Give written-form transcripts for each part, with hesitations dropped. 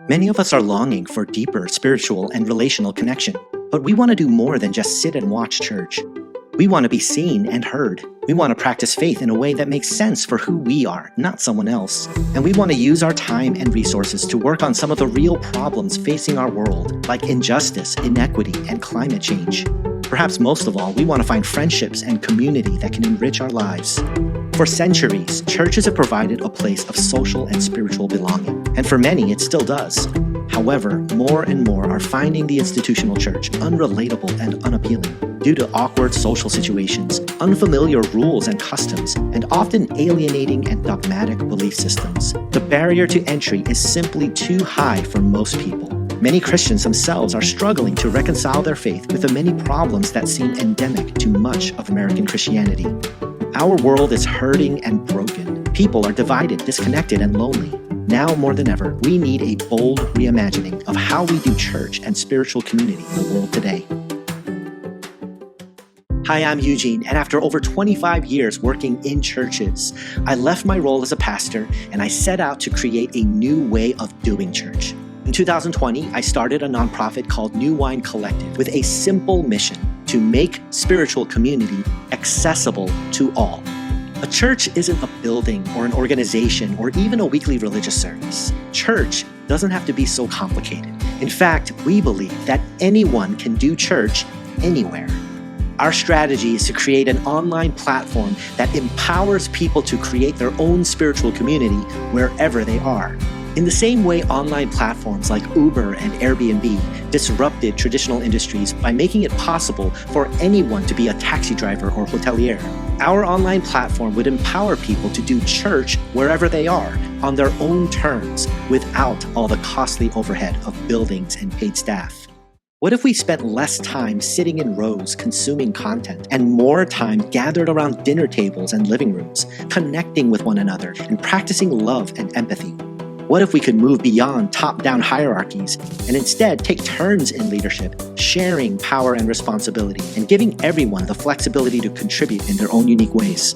Many of us are longing for deeper spiritual and relational connection, but we want to do more than just sit and watch church. We want to be seen and heard. We want to practice faith in a way that makes sense for who we are, not someone else. And we want to use our time and resources to work on some of the real problems facing our world, like injustice, inequity, and climate change. Perhaps most of all, we want to find friendships and community that can enrich our lives. For centuries, churches have provided a place of social and spiritual belonging, and for many, it still does. However, more and more are finding the institutional church unrelatable and unappealing due to awkward social situations, unfamiliar rules and customs, and often alienating and dogmatic belief systems. The barrier to entry is simply too high for most people. Many Christians themselves are struggling to reconcile their faith with the many problems that seem endemic to much of American Christianity. Our world is hurting and broken. People are divided, disconnected, and lonely. Now more than ever, we need a bold reimagining of how we do church and spiritual community in the world today. Hi, I'm Eugene, and after over 25 years working in churches, I left my role as a pastor and I set out to create a new way of doing church. In 2020, I started a nonprofit called New Wine Collective with a simple mission to make spiritual community accessible to all. A church isn't a building or an organization or even a weekly religious service. Church doesn't have to be so complicated. In fact, we believe that anyone can do church anywhere. Our strategy is to create an online platform that empowers people to create their own spiritual community wherever they are. In the same way online platforms like Uber and Airbnb disrupted traditional industries by making it possible for anyone to be a taxi driver or hotelier, our online platform would empower people to do church wherever they are on their own terms without all the costly overhead of buildings and paid staff. What if we spent less time sitting in rows consuming content and more time gathered around dinner tables and living rooms, connecting with one another and practicing love and empathy? What if we could move beyond top-down hierarchies and instead take turns in leadership, sharing power and responsibility, and giving everyone the flexibility to contribute in their own unique ways?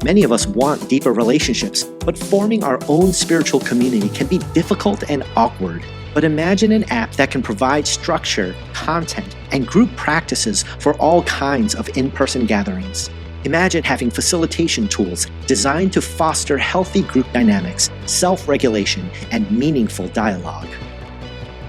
Many of us want deeper relationships, but forming our own spiritual community can be difficult and awkward. But imagine an app that can provide structure, content, and group practices for all kinds of in-person gatherings. Imagine having facilitation tools designed to foster healthy group dynamics, self-regulation, and meaningful dialogue.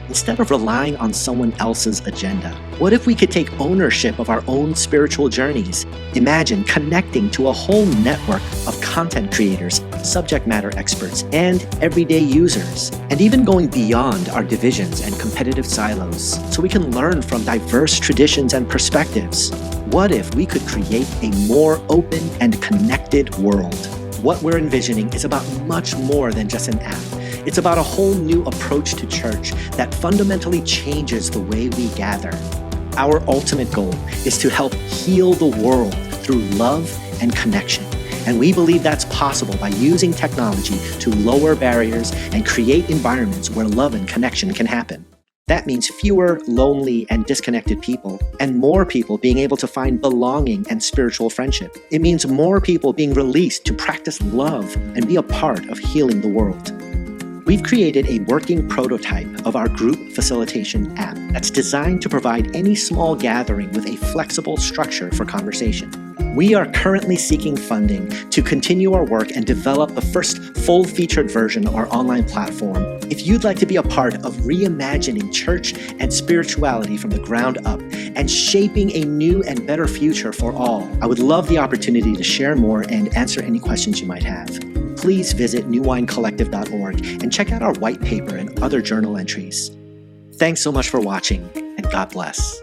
Instead of relying on someone else's agenda, what if we could take ownership of our own spiritual journeys? Imagine connecting to a whole network of content creators, subject matter experts, and everyday users, and even going beyond our divisions and competitive silos so we can learn from diverse traditions and perspectives. What if we could create a more open and connected world? What we're envisioning is about much more than just an app. It's about a whole new approach to church that fundamentally changes the way we gather. Our ultimate goal is to help heal the world through love and connection. And we believe that's possible by using technology to lower barriers and create environments where love and connection can happen. That means fewer lonely and disconnected people, and more people being able to find belonging and spiritual friendship. It means more people being released to practice love and be a part of healing the world. We've created a working prototype of our group facilitation app that's designed to provide any small gathering with a flexible structure for conversation. We are currently seeking funding to continue our work and develop the first full-featured version of our online platform. If you'd like to be a part of reimagining church and spirituality from the ground up and shaping a new and better future for all, I would love the opportunity to share more and answer any questions you might have. Please visit newwinecollective.org and check out our white paper and other journal entries. Thanks so much for watching, and God bless.